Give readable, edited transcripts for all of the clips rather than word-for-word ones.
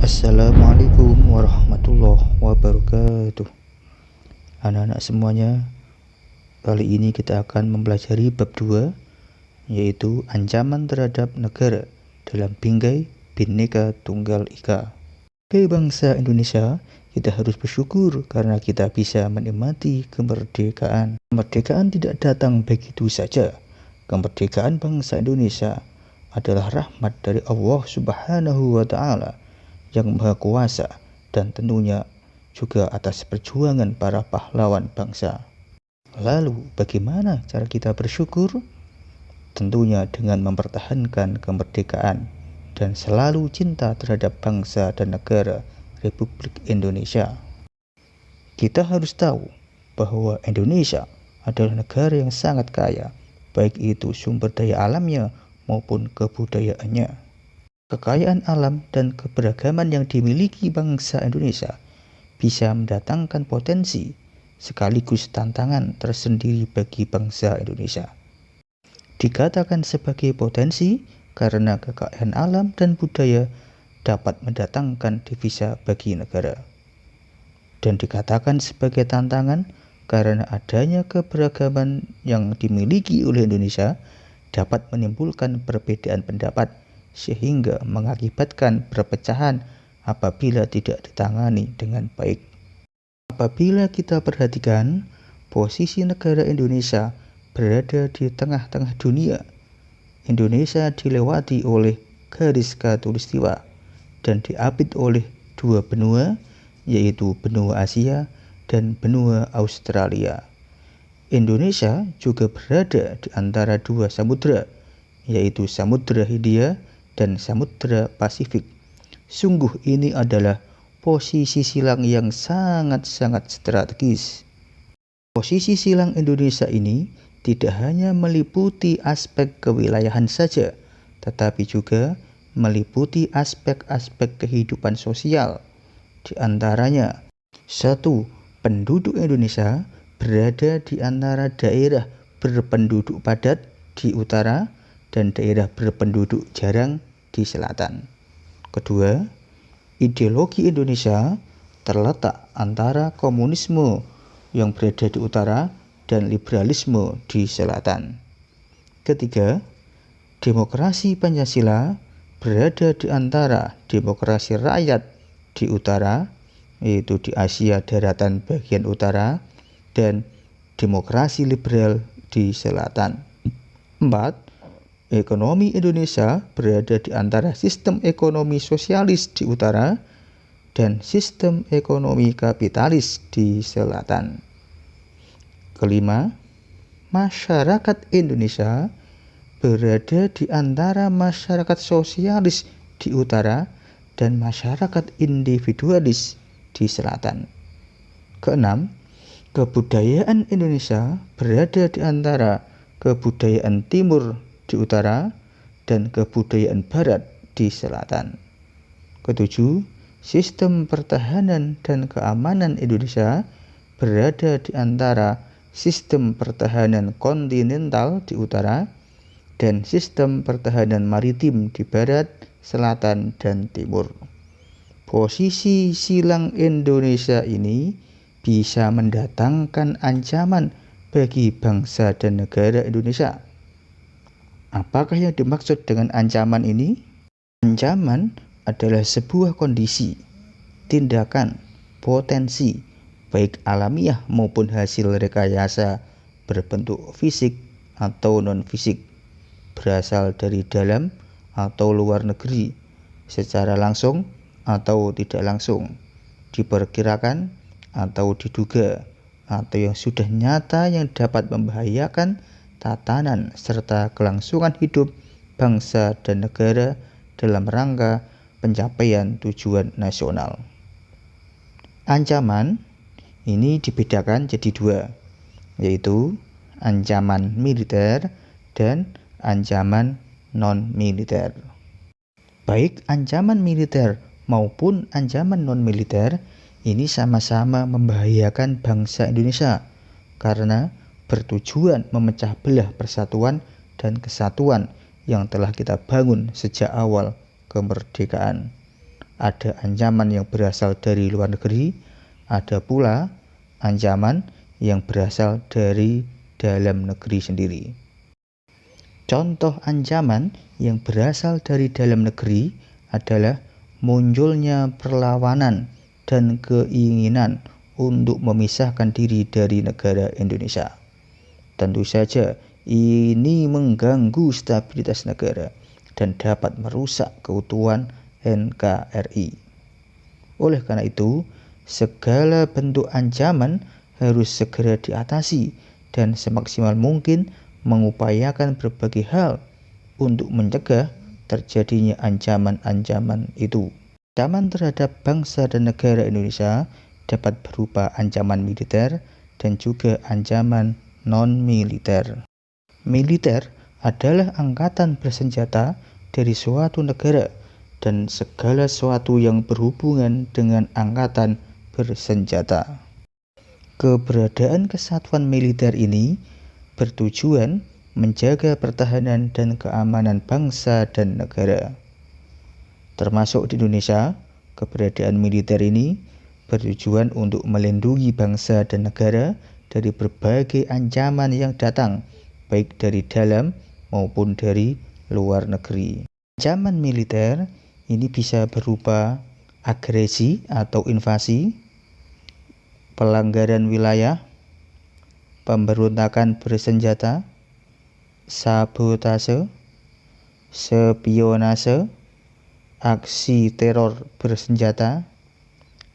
Assalamualaikum warahmatullahi wabarakatuh. Anak-anak semuanya, kali ini kita akan mempelajari bab 2, yaitu ancaman terhadap negara dalam Bingkai Bhinneka Tunggal Ika. Sebagai bangsa Indonesia, kita harus bersyukur karena kita bisa menikmati kemerdekaan. Kemerdekaan tidak datang begitu saja. Kemerdekaan bangsa Indonesia adalah rahmat dari Allah Subhanahu wa Ta'ala yang Maha Kuasa, dan tentunya juga atas perjuangan para pahlawan bangsa. Lalu, bagaimana cara kita bersyukur? Tentunya dengan mempertahankan kemerdekaan dan selalu cinta terhadap bangsa dan negara Republik Indonesia. Kita harus tahu bahwa Indonesia adalah negara yang sangat kaya, baik itu sumber daya alamnya maupun kebudayaannya. Kekayaan alam dan keberagaman yang dimiliki bangsa Indonesia bisa mendatangkan potensi sekaligus tantangan tersendiri bagi bangsa Indonesia. Dikatakan sebagai potensi karena kekayaan alam dan budaya dapat mendatangkan devisa bagi negara. Dan dikatakan sebagai tantangan karena adanya keberagaman yang dimiliki oleh Indonesia dapat menimbulkan perbedaan pendapat sehingga mengakibatkan perpecahan apabila tidak ditangani dengan baik. Apabila kita perhatikan, posisi negara Indonesia berada di tengah-tengah dunia. Indonesia dilewati oleh garis khatulistiwa dan diapit oleh dua benua, yaitu benua Asia dan benua Australia. Indonesia juga berada di antara dua samudra, yaitu Samudra Hindia dan Samudra Pasifik. Sungguh ini adalah posisi silang yang sangat-sangat strategis. Posisi silang Indonesia ini tidak hanya meliputi aspek kewilayahan saja, tetapi juga meliputi aspek-aspek kehidupan sosial. Di antaranya, 1. Penduduk Indonesia berada di antara daerah berpenduduk padat di utara dan daerah berpenduduk jarang di selatan. Kedua, ideologi Indonesia terletak antara komunisme yang berada di utara dan liberalisme di selatan. Ketiga, demokrasi Pancasila berada di antara demokrasi rakyat di utara, yaitu di Asia daratan bagian utara, dan demokrasi liberal di selatan. 4. Ekonomi Indonesia berada di antara sistem ekonomi sosialis di utara dan sistem ekonomi kapitalis di selatan. Kelima, masyarakat Indonesia berada di antara masyarakat sosialis di utara dan masyarakat individualis di selatan. Keenam, kebudayaan Indonesia berada di antara kebudayaan timur di utara dan kebudayaan barat di selatan. Ketujuh, sistem pertahanan dan keamanan Indonesia berada di antara sistem pertahanan kontinental di utara dan sistem pertahanan maritim di barat, selatan, dan timur. Posisi silang Indonesia ini bisa mendatangkan ancaman bagi bangsa dan negara Indonesia. Apakah yang dimaksud dengan ancaman ini? Ancaman adalah sebuah kondisi, tindakan, potensi, baik alamiah maupun hasil rekayasa berbentuk fisik atau non-fisik, berasal dari dalam atau luar negeri, secara langsung atau tidak langsung, diperkirakan atau diduga, atau yang sudah nyata yang dapat membahayakan tatanan serta kelangsungan hidup bangsa dan negara dalam rangka pencapaian tujuan nasional. Ancaman ini dibedakan jadi dua, yaitu ancaman militer dan ancaman non-militer. Baik ancaman militer maupun ancaman non-militer ini sama-sama membahayakan bangsa Indonesia karena bertujuan memecah belah persatuan dan kesatuan yang telah kita bangun sejak awal kemerdekaan. ada ancaman yang berasal dari luar negeri, ada pula ancaman yang berasal dari dalam negeri sendiri. Contoh ancaman yang berasal dari dalam negeri adalah munculnya perlawanan dan keinginan untuk memisahkan diri dari negara Indonesia. Tentu saja ini mengganggu stabilitas negara dan dapat merusak keutuhan NKRI. Oleh karena itu, segala bentuk ancaman harus segera diatasi dan semaksimal mungkin mengupayakan berbagai hal untuk mencegah terjadinya ancaman-ancaman itu. Ancaman terhadap bangsa dan negara Indonesia dapat berupa ancaman militer dan juga ancaman non-militer. Militer adalah angkatan bersenjata dari suatu negara dan segala sesuatu yang berhubungan dengan angkatan bersenjata. Keberadaan kesatuan militer ini bertujuan menjaga pertahanan dan keamanan bangsa dan negara. Termasuk di Indonesia, keberadaan militer ini bertujuan untuk melindungi bangsa dan negara dari berbagai ancaman yang datang, baik dari dalam maupun dari luar negeri. Ancaman militer ini bisa berupa agresi atau invasi, pelanggaran wilayah, pemberontakan bersenjata, sabotase, spionase, aksi teror bersenjata,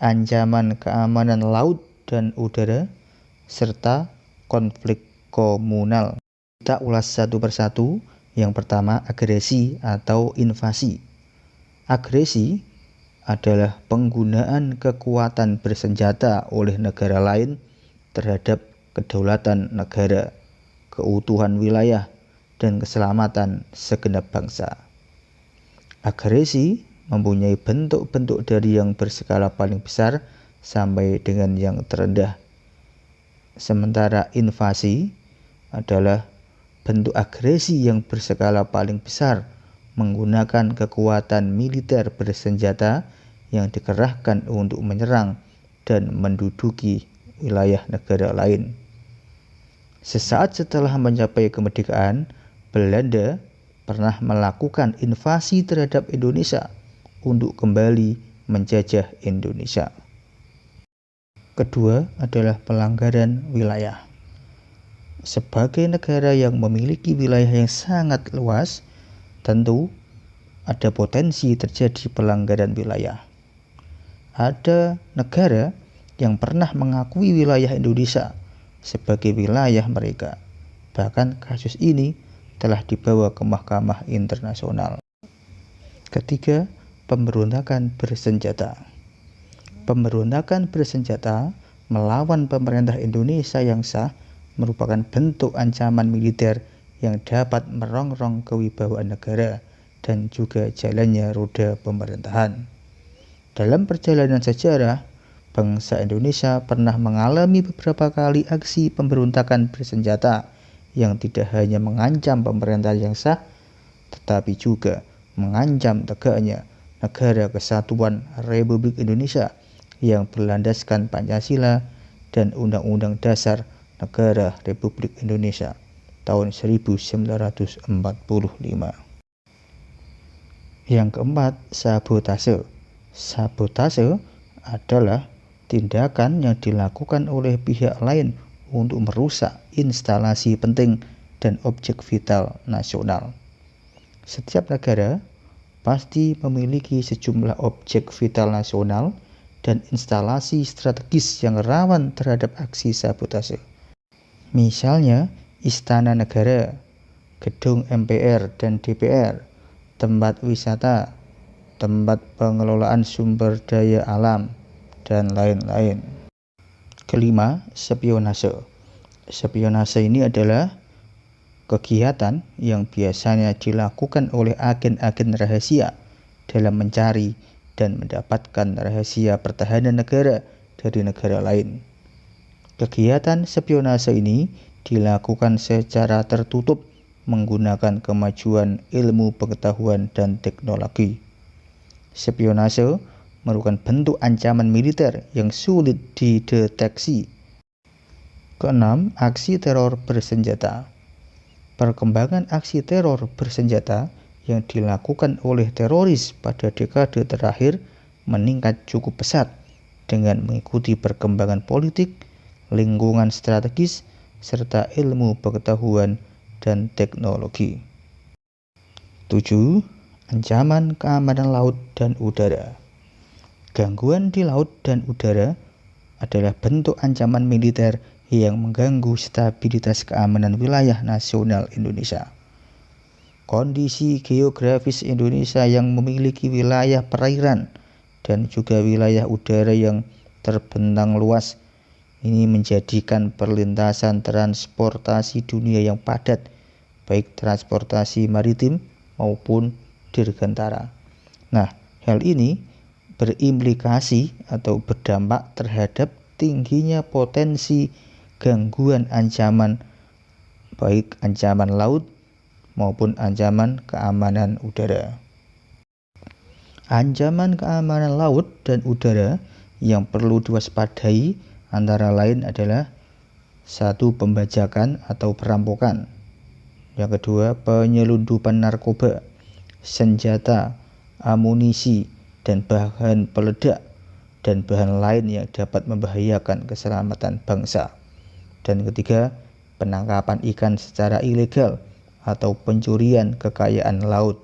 ancaman keamanan laut dan udara, serta konflik komunal. Kita ulas satu persatu. Yang pertama, agresi atau invasi. Agresi adalah penggunaan kekuatan bersenjata oleh negara lain terhadap kedaulatan negara, keutuhan wilayah, dan keselamatan segenap bangsa. Agresi mempunyai bentuk-bentuk dari yang berskala paling besar sampai dengan yang terendah. Sementara invasi adalah bentuk agresi yang berskala paling besar menggunakan kekuatan militer bersenjata yang dikerahkan untuk menyerang dan menduduki wilayah negara lain. Sesaat setelah mencapai kemerdekaan, Belanda pernah melakukan invasi terhadap Indonesia untuk kembali menjajah Indonesia. Kedua adalah pelanggaran wilayah. Sebagai negara yang memiliki wilayah yang sangat luas, tentu ada potensi terjadi pelanggaran wilayah. Ada negara yang pernah mengakui wilayah Indonesia sebagai wilayah mereka. Bahkan kasus ini telah dibawa ke mahkamah internasional. Ketiga, pemberontakan bersenjata. Pemberontakan bersenjata melawan pemerintah Indonesia yang sah merupakan bentuk ancaman militer yang dapat merongrong kewibawaan negara dan juga jalannya roda pemerintahan. Dalam perjalanan sejarah, bangsa Indonesia pernah mengalami beberapa kali aksi pemberontakan bersenjata yang tidak hanya mengancam pemerintahan yang sah, tetapi juga mengancam tegaknya negara kesatuan Republik Indonesia yang berlandaskan Pancasila dan Undang-Undang Dasar Negara Republik Indonesia tahun 1945. Yang keempat, sabotase. Sabotase adalah tindakan yang dilakukan oleh pihak lain untuk merusak instalasi penting dan objek vital nasional. Setiap negara pasti memiliki sejumlah objek vital nasional dan instalasi strategis yang rawan terhadap aksi sabotase. Misalnya, istana negara, gedung MPR dan DPR, tempat wisata, tempat pengelolaan sumber daya alam, dan lain-lain. Kelima, spionase. Spionase ini adalah kegiatan yang biasanya dilakukan oleh agen-agen rahasia dalam mencari dan mendapatkan rahasia pertahanan negara dari negara lain. Kegiatan spionase ini dilakukan secara tertutup menggunakan kemajuan ilmu pengetahuan dan teknologi. Spionase merupakan bentuk ancaman militer yang sulit dideteksi. Keenam, aksi teror bersenjata. Perkembangan aksi teror bersenjata yang dilakukan oleh teroris pada dekade terakhir meningkat cukup pesat dengan mengikuti perkembangan politik, lingkungan strategis, serta ilmu pengetahuan dan teknologi. 7. Ancaman keamanan laut dan udara. Gangguan di laut dan udara adalah bentuk ancaman militer yang mengganggu stabilitas keamanan wilayah nasional Indonesia. Kondisi geografis Indonesia yang memiliki wilayah perairan dan juga wilayah udara yang terbentang luas ini menjadikan perlintasan transportasi dunia yang padat, baik transportasi maritim maupun dirgantara. Nah, hal ini berimplikasi atau berdampak terhadap tingginya potensi gangguan ancaman, baik ancaman laut maupun ancaman keamanan udara. Ancaman keamanan laut dan udara yang perlu diwaspadai antara lain adalah 1. Pembajakan atau perampokan. Yang kedua, penyelundupan narkoba, senjata, amunisi, dan bahan peledak dan bahan lain yang dapat membahayakan keselamatan bangsa. Dan ketiga, penangkapan ikan secara ilegal atau pencurian kekayaan laut.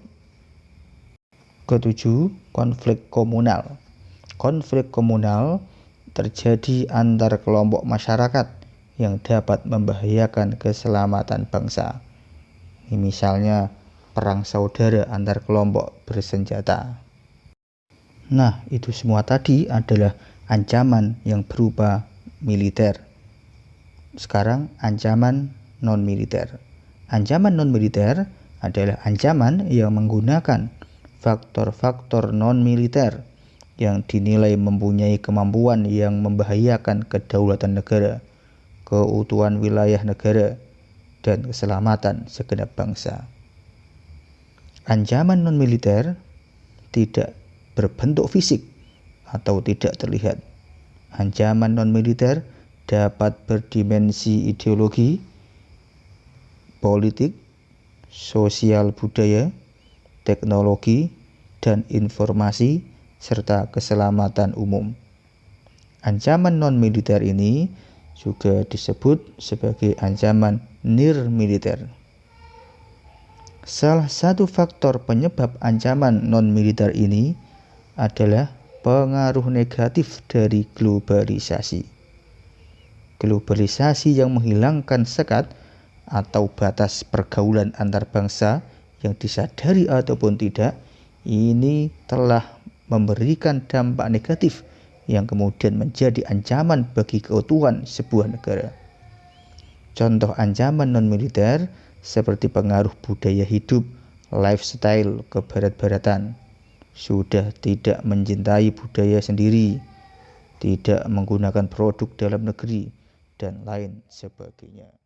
Ketujuh, konflik komunal. Konflik komunal terjadi antar kelompok masyarakat yang dapat membahayakan keselamatan bangsa. Misalnya perang saudara antar kelompok bersenjata. Nah, itu semua tadi adalah ancaman yang berupa militer. Sekarang ancaman non-militer. Ancaman non-militer adalah ancaman yang menggunakan faktor-faktor non-militer yang dinilai mempunyai kemampuan yang membahayakan kedaulatan negara, keutuhan wilayah negara, dan keselamatan segenap bangsa. Ancaman non-militer tidak berbentuk fisik atau tidak terlihat. Ancaman non-militer dapat berdimensi ideologi, politik, sosial budaya, teknologi, dan informasi, serta keselamatan umum. Ancaman non-militer ini juga disebut sebagai ancaman nir-militer. Salah satu faktor penyebab ancaman non-militer ini adalah pengaruh negatif dari globalisasi. Globalisasi yang menghilangkan sekat atau batas pergaulan antar bangsa yang disadari ataupun tidak, ini telah memberikan dampak negatif yang kemudian menjadi ancaman bagi keutuhan sebuah negara. Contoh ancaman non-militer seperti pengaruh budaya hidup, lifestyle kebarat-baratan, sudah tidak mencintai budaya sendiri, tidak menggunakan produk dalam negeri, dan lain sebagainya.